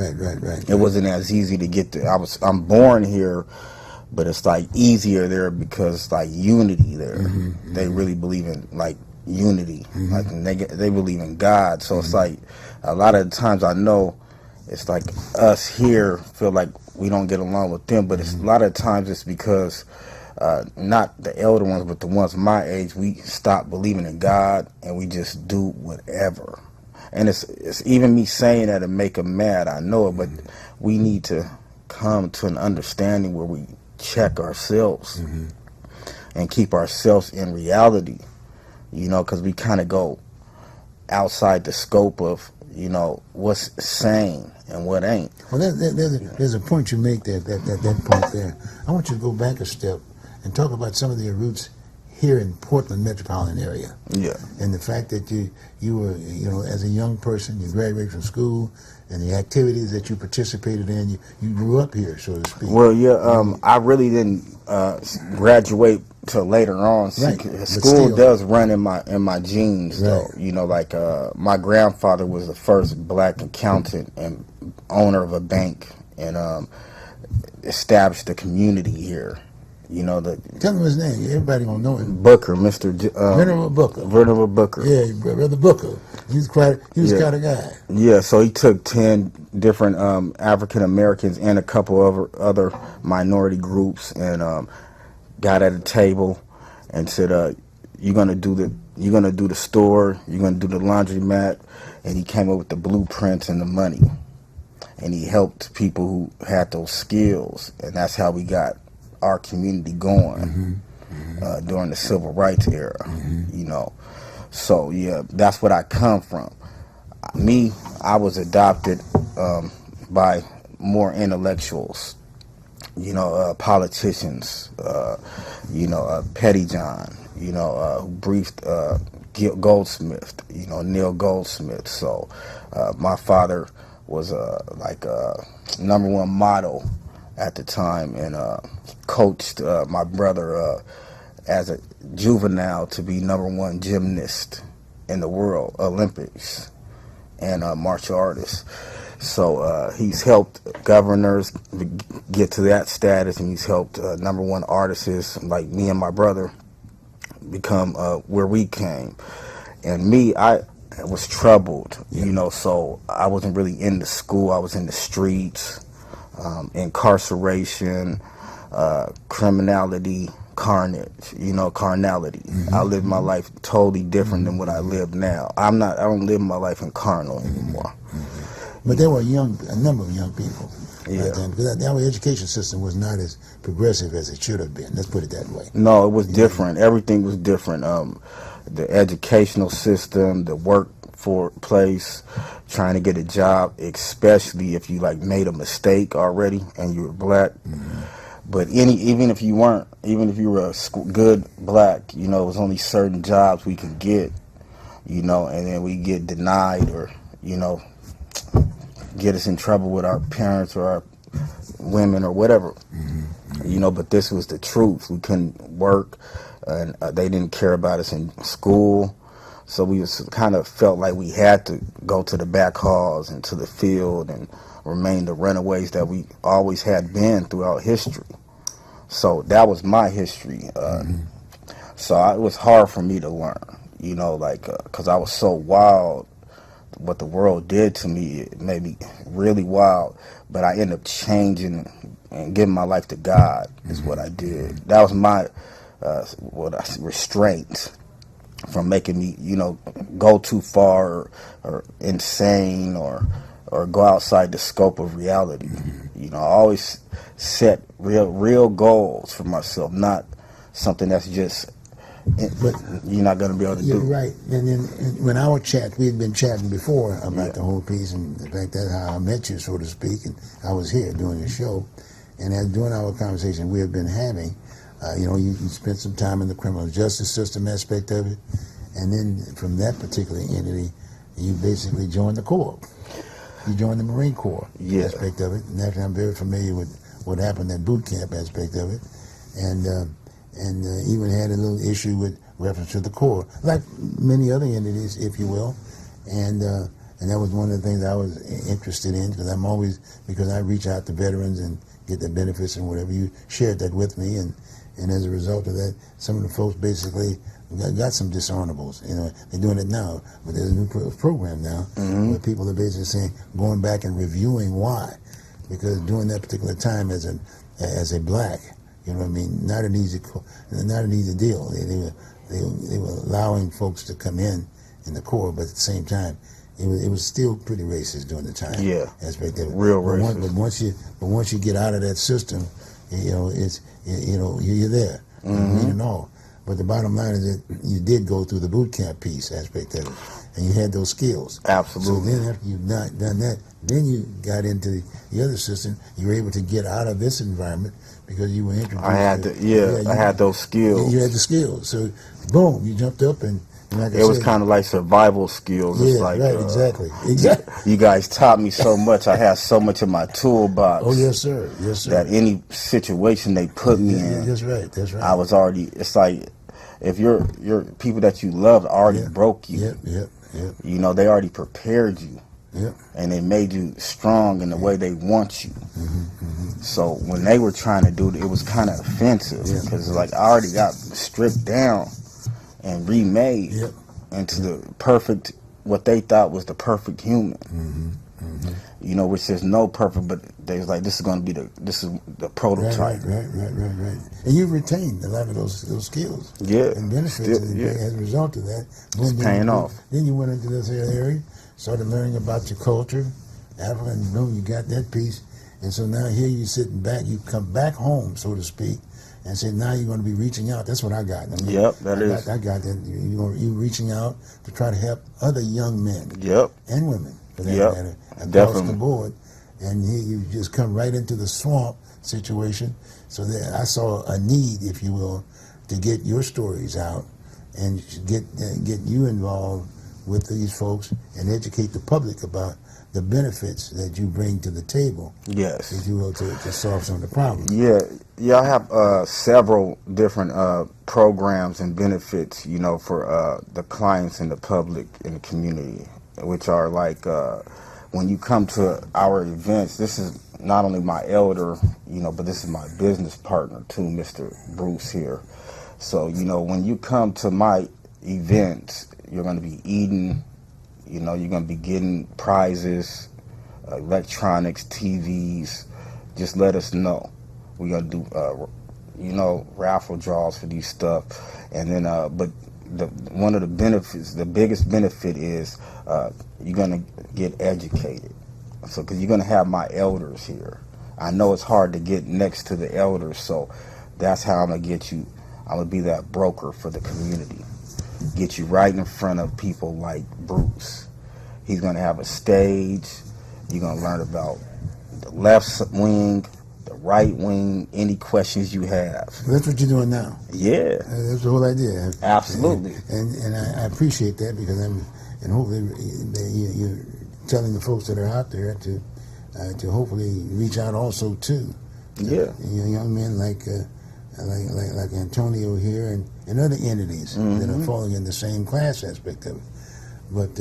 It wasn't as easy to get there. I'm born here, but it's like easier there because like unity there. They really believe in like unity, like they believe in God. So it's like a lot of the times I know it's like us here feel like we don't get along with them, but it's a lot of times it's because not the elder ones, but the ones my age, we stop believing in God and we just do whatever. And it's even me saying that to make them mad. I know it, but we need to come to an understanding where we check ourselves and keep ourselves in reality, because we kind of go outside the scope of, what's sane and what ain't. Well, there's a point you make that point there. I want you to go back a step and talk about some of your roots here in Portland metropolitan area. Yeah. And the fact that you were, as a young person, you graduated from school, and the activities that you participated in, you grew up here, so to speak. Well, yeah, I really didn't graduate till later on. Right. School does run in my genes, though. Right. My grandfather was the first black accountant and owner of a bank, and established a community here. Tell him his name. Everybody gonna know him. Booker, Mr. Venerable Booker. Venerable Booker. Yeah, Brother Booker. He was quite a guy. Yeah, so he took 10 different African Americans and a couple of other minority groups and got at a table and said, "You're gonna do the store, you're gonna do the laundromat," and he came up with the blueprints and the money, and he helped people who had those skills, and that's how we got our community going during the civil rights era. So yeah, that's what I come from. I was adopted by more intellectuals, politicians, Pettyjohn, who briefed Goldsmith, Neil Goldsmith. So my father was like a #1 model at the time, and coached my brother as a juvenile to be #1 gymnast in the world, Olympics, and martial artist. So he's helped governors get to that status, and he's helped #1 artists like me and my brother become where we came. And me, I was troubled, so I wasn't really into school. I was in the streets, incarceration, criminality, carnage, carnality. I lived my life totally different than what I live now. I don't live my life in carnal anymore. But there were a number of young people Yeah. then, because our education system was not as progressive as it should have been. Let's put it that way. No, it was different. Everything was different. The educational system, the workplace, trying to get a job, especially if you made a mistake already and you were black. But even if you weren't, even if you were a good black, it was only certain jobs we could get, and then we get denied or, get us in trouble with our parents or our women or whatever. But this was the truth. We couldn't work, and they didn't care about us in school. So we kind of felt like we had to go to the back halls and to the field and remain the runaways that we always had been throughout history. So that was my history. So it was hard for me to learn, because I was so wild. What the world did to me, it made me really wild. But I ended up changing and giving my life to God is what I did. That was my restraint from making me, go too far or insane or go outside the scope of reality. I always set real goals for myself, not something that's just you're not going to be able to You're do. right. And then when our chat, we had been chatting before about the whole piece, and in fact, that's how I met you, so to speak. And I was here doing the show, and as during our conversation we have been having, you spent some time in the criminal justice system aspect of it, and then from that particular entity, you basically joined the Corps. You joined the Marine Corps aspect of it, and naturally I'm very familiar with what happened at boot camp aspect of it, and even had a little issue with reference to the Corps, like many other entities, if you will, and that was one of the things I was interested in, because I reach out to veterans and get the benefits and whatever. You shared that with me, and as a result of that, some of the folks basically got some dishonorables. They're doing it now, but there's a new program now where people are basically saying, going back and reviewing why, because during that particular time as a black, not an easy deal. They were allowing folks to come in the Corps, but at the same time, it was still pretty racist during the time. Yeah, aspect of it. Real racist. But once you get out of that system, it's you're there, and all. But the bottom line is that you did go through the boot camp piece aspect of it, and you had those skills. Absolutely. So then after you've not done that, then you got into the other system. You were able to get out of this environment because you were introduced. I had those skills. You had the skills. So boom, you jumped up and like it was kind of like survival skills. Yeah, it's like, right, exactly. You guys taught me so much. I had so much in my toolbox. Oh yes, sir. Yes, sir. That any situation they put me in, that's right. I was already. It's like if your people that you loved already broke you. Yep. They already prepared you. Yep. And they made you strong in the way they want you. So when they were trying to do it, it was kind of offensive because I already got stripped down and remade into the perfect, what they thought was the perfect human. Which is no perfect, but they was like, this is the prototype. Right. And you retained a lot of those skills. Yeah. And benefits as a result of that. It's paying off. Then you went into this area, started learning about your culture, Africa, and boom, you got that piece. And so now here you're sitting back, you come back home, so to speak, and say now you're going to be reaching out. That's what I got. I got that. You're reaching out to try to help other young men and women, for that matter, across the board. And here you just come right into the swamp situation. So that I saw a need, if you will, to get your stories out and get you involved with these folks and educate the public about the benefits that you bring to the table. Yes. If you will, to solve some of the problems. Yeah, I have several different programs and benefits, for the clients and the public and the community, which are like when you come to our events, this is not only my elder, but this is my business partner too, Mr. Bruce here. So, when you come to my events, you're going to be eating, you're going to be getting prizes, electronics, TVs. Just let us know. We're going to do, raffle draws for these stuff. And then, but one of the benefits, the biggest benefit is you're going to get educated. So, because you're going to have my elders here. I know it's hard to get next to the elders, so that's how I'm going to get you. I'm going to be that broker for the community. Get you right in front of people like Bruce. He's going to have a stage. You're going to learn about the left wing, the right wing, any questions you have. That's what you're doing now. Yeah. That's the whole idea. Absolutely. And I appreciate that because and hopefully you're telling the folks that are out there to hopefully reach out also too. Yeah. Young men like Antonio here and other entities that are falling in the same class aspect of it. But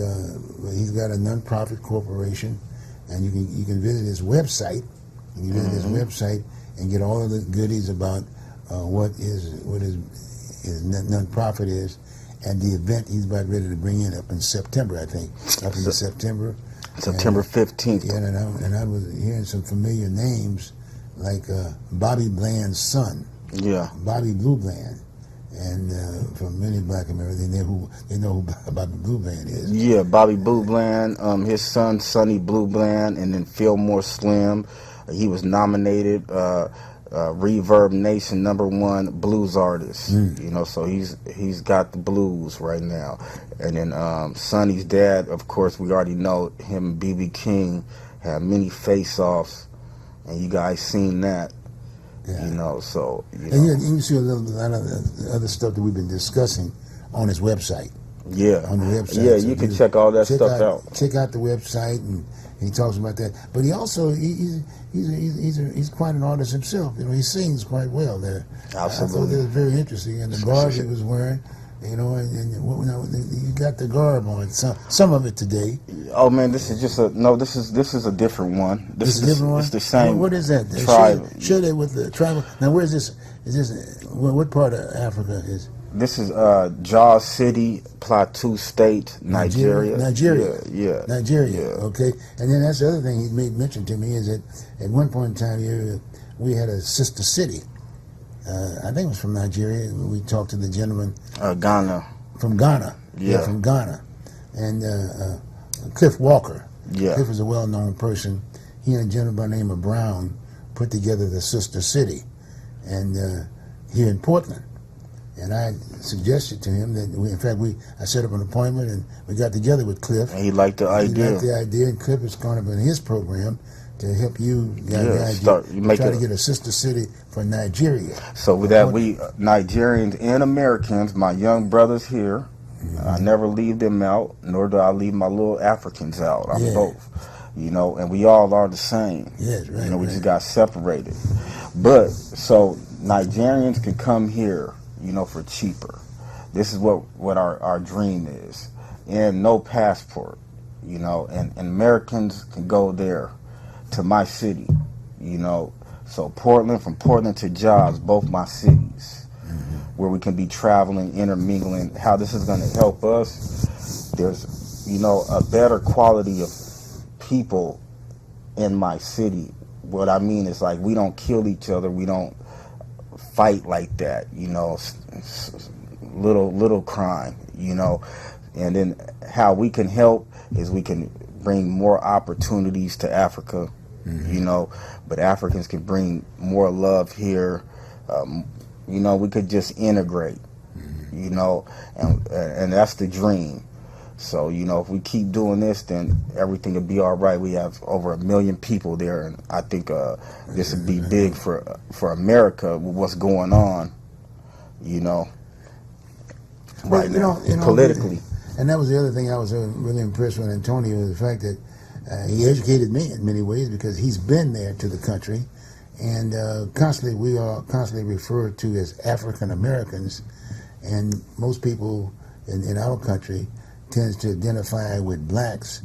he's got a nonprofit corporation, and you can visit his website. You can visit his website and get all of the goodies about what his nonprofit is, and the event he's about ready to bring in up in September, I think, up in September. September 15th. Yeah, and I was hearing some familiar names like Bobby Bland's son, Yeah. Bobby Blue Bland. And for many black Americans, they know who Bobby Blue Bland is. Yeah, Bobby Blue Bland, his son Sonny Blue Bland, and then Fillmore Slim. He was nominated Reverb Nation #1 blues artist. You know, so he's got the blues right now. And then Sonny's dad, of course, we already know him and BB King had many face-offs, and you guys seen that. Yeah. You know, so you And know, you see a lot of the other stuff that we've been discussing on his website. yeah, On the website. yeah, So you can check all that stuff out. Check out the website, and he talks about that. But he also he's quite an artist himself. You know, he sings quite well there. I thought Absolutely. that was very interesting, and the garb he was wearing. You know, and you got the garb on some of it today. Oh man, this is just this is a different one. This is a different one. It's the same. What is that? Tribe. Share that with the tribal. Now, where's this? Is this what part of Africa is? This is Jos City, Plateau State, Nigeria. Nigeria. Yeah. Nigeria. Yeah. Okay. And then that's the other thing he made mention to me is that at one point in time here we had a sister city. I think it was from Nigeria. We talked to the gentleman Ghana. from Ghana. Yeah. From Ghana. And Cliff Walker. Yeah. Cliff is a well-known person. He and a gentleman by the name of Brown put together the sister city, and here in Portland. And I suggested to him that I set up an appointment and we got together with Cliff. And he liked the He idea. liked the idea, and Cliff is going to be in his program to help you guys try to get a sister city for Nigeria. So with that, we Nigerians and Americans, my young brothers here, I never leave them out, nor do I leave my little Africans out. I'm both, you know, and we all are the same. Yes, right. You know, we right. just got separated. But so Nigerians can come here, you know, for cheaper. This is what our dream is, and no passport, you know, and Americans can go there to my city, you know. So Portland, from Portland to Jos, both my cities, where we can be traveling, intermingling. How this is going to help us, there's, you know, a better quality of people in my city. What I mean is, like, we don't kill each other, we don't fight like that, you know, little crime, you know. And then how we can help is we can bring more opportunities to Africa, you know, but Africans can bring more love here. You know, we could just integrate, you know, and that's the dream. So, you know, if we keep doing this, then everything will be all right. We have over 1 million people there, and I think this would be big for America with what's going on, you know, right now, politically. And that was the other thing I was really impressed with Antonio, was the fact that he educated me in many ways, because he's been there to the country, and we are constantly referred to as African Americans, and most people in our country tends to identify with blacks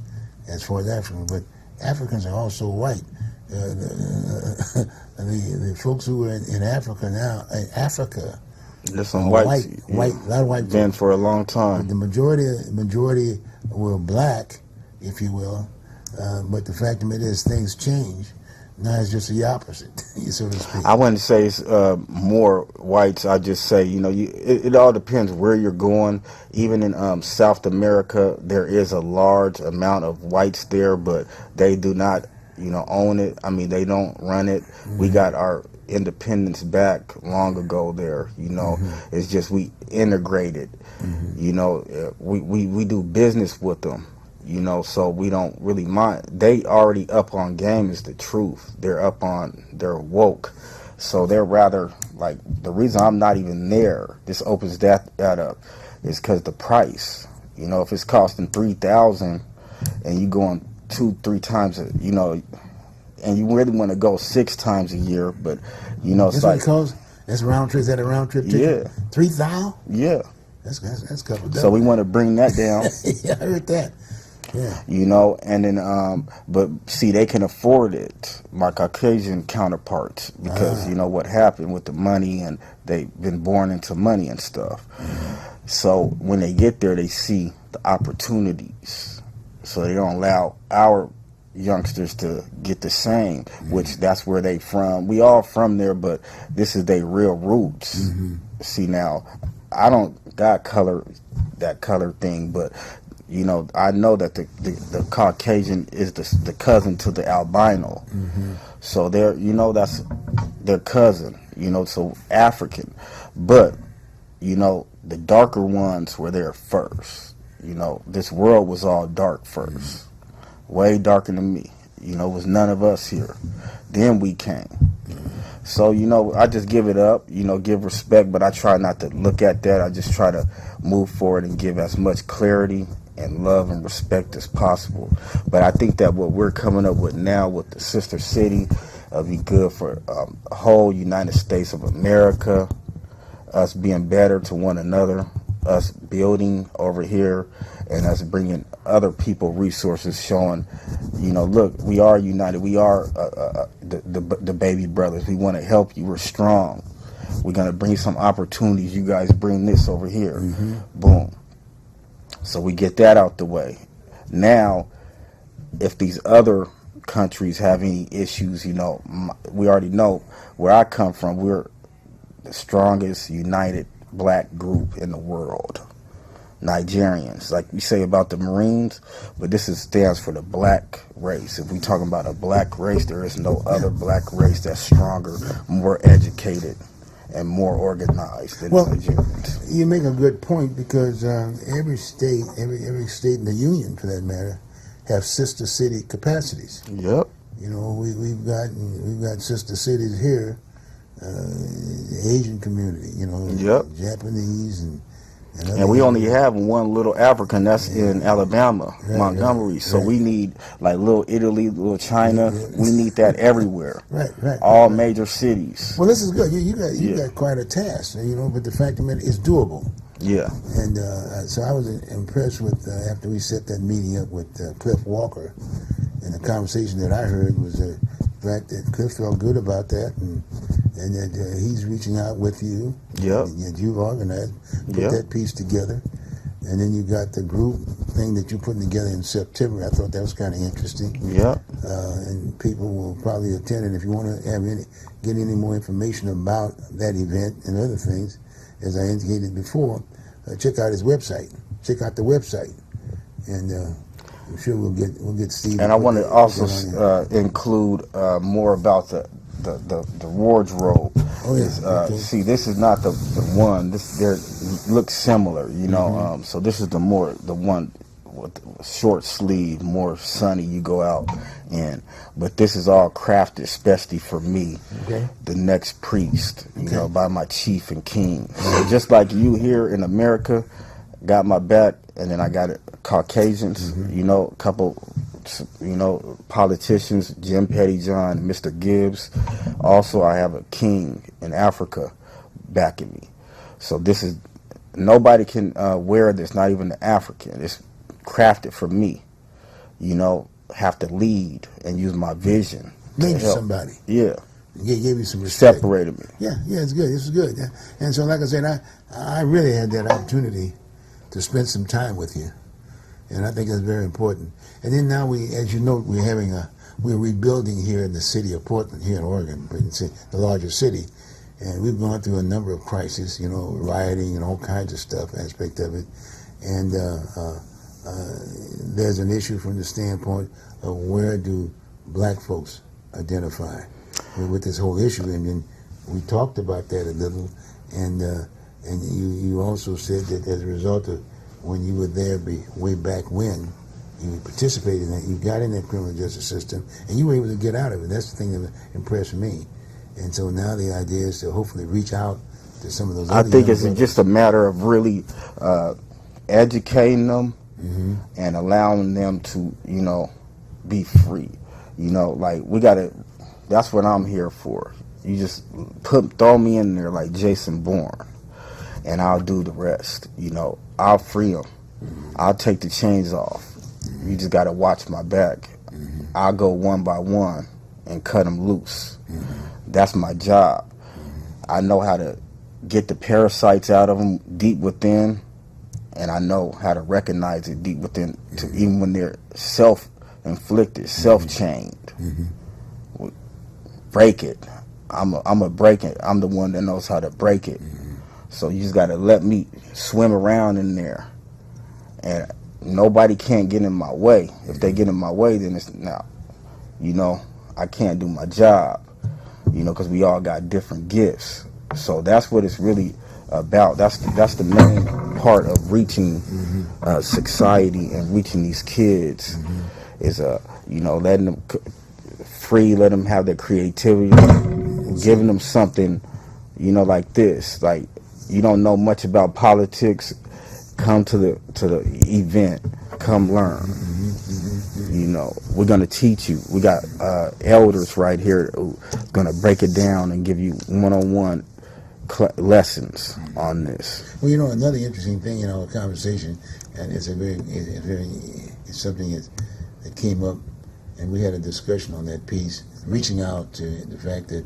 as far as African, but Africans are also white. The folks who are in Africa now, Africa, There's some a white, lot of white been folks. for a long time. The majority were black, if you will, but the fact of it is, things change. Now it's just the opposite, so to speak. I wouldn't say it's more whites. I just say, you know, it all depends where you're going. Even in South America, there is a large amount of whites there, but they do not, you know, own it. I mean, they don't run it. We got our independence back long ago there, you know. It's just we integrated, you know. We do business with them, you know, so we don't really mind. They already up on game, is the truth. They're woke. So they're rather, like, the reason I'm not even there, this opens that up, is because the price. You know, if it's costing $3,000 and you going 2-3 times, you know, and you really want to go 6 times a year, but, you know, it's That's like, what it costs? That's round trip. Is that a round trip ticket? Yeah. 3,000? yeah. That's a couple of So we want to bring that down. Yeah, I heard that. Yeah. You know, and then, but see, they can afford it, my Caucasian counterparts, because, you know, what happened with the money, and they've been born into money and stuff. So when they get there, they see the opportunities. So they don't allow our youngsters to get the same, which that's where they from. We all from there, but this is their real roots. See, now, I don't got that color thing, but you know, I know that the Caucasian is the cousin to the albino. So they're, you know, that's their cousin, you know, so African. But, you know, the darker ones were there first. You know, this world was all dark first. Way darker than me. You know, it was none of us here. Then we came. So, you know, I just give it up, you know, give respect, but I try not to look at that. I just try to move forward and give as much clarity and love and respect as possible. But I think that what we're coming up with now with the sister city will be good for the whole United States of America, us being better to one another, us building over here, and us bringing other people resources showing, you know, look, we are united. We are the baby brothers. We want to help you. We're strong. We're going to bring some opportunities. You guys bring this over here. Boom. So we get that out the way. Now, if these other countries have any issues, you know, we already know where I come from. We're the strongest united black group in the world. Nigerians, like we say about the Marines, but this stands for the black race. If we talking about a black race, there is no other black race that's stronger, more educated, and more organized than Nigerians. You make a good point, because every state in the union, for that matter, have sister city capacities. Yep. You know, we've got sister cities here, the Asian community. You know, Yep. Japanese and And we only have one little African, that's in Alabama, Montgomery. Right, so right. we need like little Italy, little China. We need that everywhere. Right. All major cities. Well, this is good. You got quite a task, you know, but the fact of the matter is doable. Yeah. And so I was impressed with, after we set that meeting up with Cliff Walker, and the conversation that I heard was the fact that Cliff felt good about that, and that he's reaching out with you. Yep. And you've organized, put Yep. that piece together. And then you got the group thing that you're putting together in September. I thought that was kind of interesting. Yep. And people will probably attend. And if you want to get any more information about that event and other things, as I indicated before, check out his website. Check out the website, and I'm sure we'll get Steve. And I want to also include more about the wardrobe. Oh, yeah. Okay. See, this is not the one. This looks similar, you know. So this is the one with the short sleeve, more sunny. You go out in, but this is all crafted especially for me, the next priest, you know, by my chief and king. So just like you here in America, got my back, and then I got Caucasians, you know, a couple, you know, politicians, Jim Pettyjohn, Mr. Gibbs. Also, I have a king in Africa backing me. So this is, nobody can wear this, not even the African. It's crafted for me, you know, have to lead and use my vision. Made you somebody. Yeah. Gave you some respect. Separated me. Yeah, it's good. This is good. Yeah. And so, like I said, I really had that opportunity to spend some time with you, and I think that's very important. And then now as you know, we're rebuilding here in the city of Portland, here in Oregon, the larger city, and we've gone through a number of crises, you know, rioting and all kinds of stuff, aspect of it, and there's an issue from the standpoint of where do black folks identify with this whole issue, and then we talked about that a little, and you also said that as a result of when you were there way back when, you participated in that, you got in that criminal justice system, and you were able to get out of it. That's the thing that impressed me. And so now the idea is to hopefully reach out to some of those other I think young it's brothers. just a matter of really educating them and allowing them to, you know, be free. You know, like that's what I'm here for. You just throw me in there like Jason Bourne, and I'll do the rest. You know, I'll free them. I'll take the chains off. You just got to watch my back. I'll go one by one and cut them loose. That's my job. I know how to get the parasites out of them deep within, and I know how to recognize it deep within, even when they're self-inflicted, self-chained. Break it. I'm a break it. I'm the one that knows how to break it. So you just got to let me swim around in there, and nobody can't get in my way. If they get in my way, then it's now, I can't do my job, because we all got different gifts. So that's what it's really about. That's the main part of reaching society and reaching these kids is letting them free, let them have their creativity, giving them something, like this. Like, you don't know much about politics, come to the event, come learn. We're gonna teach you. We got elders right here who gonna break it down and give you one-on-one lessons on this. Well, another interesting thing in our conversation, and it's something that came up, and we had a discussion on that piece, reaching out to the fact that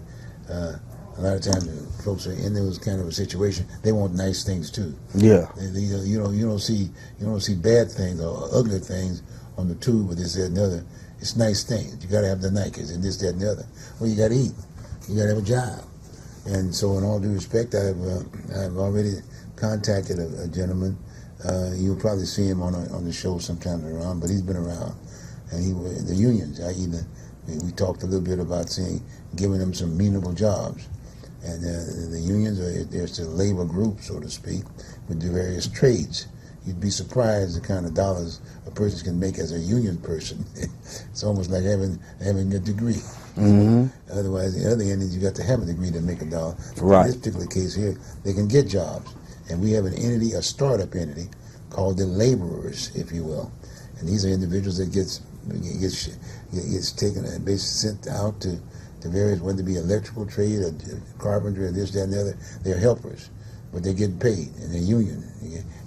a lot of times folks are in those kind of a situation, they want nice things too. Yeah. You don't see bad things or ugly things on the tube or this, that, and the other. It's nice things. You got to have the Nikes and this, that, and the other. Well, you got to eat. You got to have a job. And so, in all due respect, I've already contacted a gentleman. You'll probably see him on the show sometime around, but he's been around. And the unions, we talked a little bit about giving them some meanable jobs. And the unions, there's the labor group, so to speak, with the various trades. You'd be surprised the kind of dollars a person can make as a union person. It's almost like having a degree. Otherwise, the other end is you got to have a degree to make a dollar. Right. In this particular case here, they can get jobs. And we have an entity, a startup entity, called the laborers, if you will. And these are individuals that gets taken and basically sent out to various, whether it be electrical trade or carpentry or this, that, and the other. They're helpers, but they're getting paid, and they're union.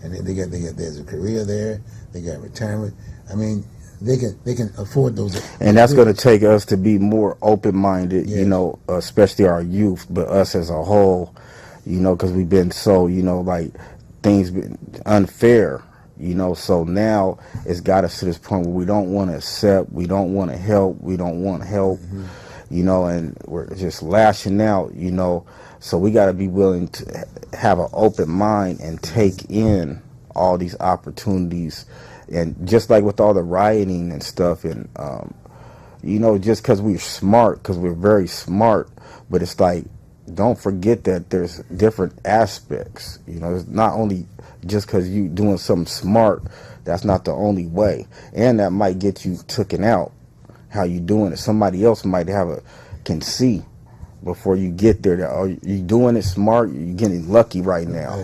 And there's a career there. They got retirement. I mean, they can afford those. And that's going to take us to be more open-minded, Yes. Especially our youth, but us as a whole, because we've been so, like things been unfair, so now it's got us to this point where we don't want to accept, we don't want to help, we don't want help, and we're just lashing out, so we got to be willing to have an open mind and take in all these opportunities. And just like with all the rioting and stuff, and just because we're smart, because we're very smart, but it's like, don't forget that there's different aspects. It's not only just because you doing something smart, that's not the only way, and that might get you taken out. How you doing it? Somebody else might can see before you get there that, oh, you doing it smart, you're getting lucky right now,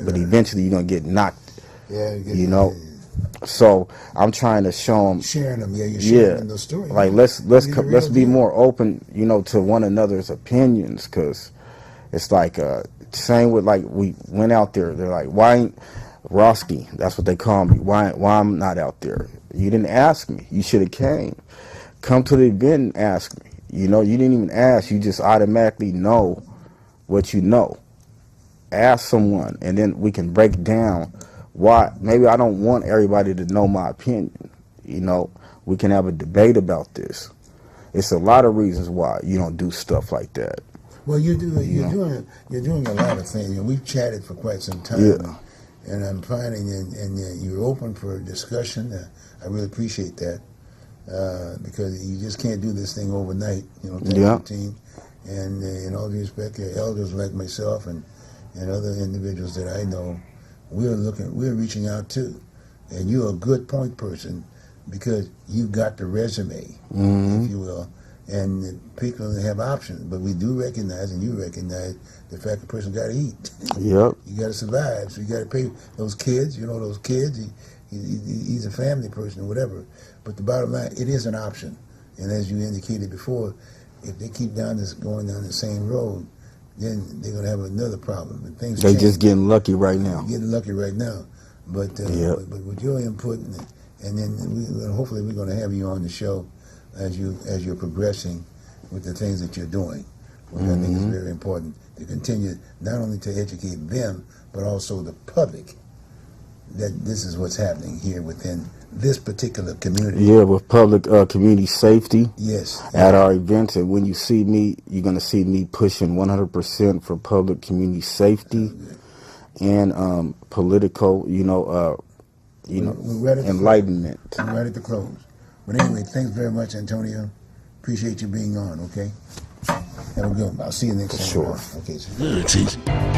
but eventually you're gonna get knocked. So I'm trying to show them, sharing them. You're sharing them those stories. Like let's be more open, to one another's opinions, because it's like same with, like, we went out there. They're like, why ain't Roski? That's what they call me. Why I'm not out there? You didn't ask me. You should have came. Come to the event and ask me. You didn't even ask. You just automatically know what you know. Ask someone, and then we can break down why. Maybe I don't want everybody to know my opinion. We can have a debate about this. It's a lot of reasons why you don't do stuff like that. Well, you're doing a lot of things. We've chatted for quite some time. Yeah. And I'm finding, and you're open for discussion. I really appreciate that, because you just can't do this thing overnight. Your team, and in all due respect, your elders like myself and other individuals that I know, we're reaching out too, and you're a good point person because you've got the resume, if you will, and people have options. But we do recognize, and you recognize, the fact the person got to eat. Yep. You got to survive, so you got to pay those kids. Those kids. He's a family person or whatever. But the bottom line, it is an option. And as you indicated before, if they keep going down the same road, then they're going to have another problem. And things They change. just getting lucky right now. Getting lucky right now. But but with your input, and then hopefully we're going to have you on the show as you're progressing with the things that you're doing, which I think is very important to continue not only to educate them but also the public that this is what's happening here within this particular community. Yeah, with public community safety Yes. at our events, and when you see me, you're gonna see me pushing 100% for public community safety and political, We're ready to enlightenment. We're ready to close. But anyway, thanks very much, Antonio. Appreciate you being on, okay? Have a good one. I'll see you next time. Sure. Okay, sir.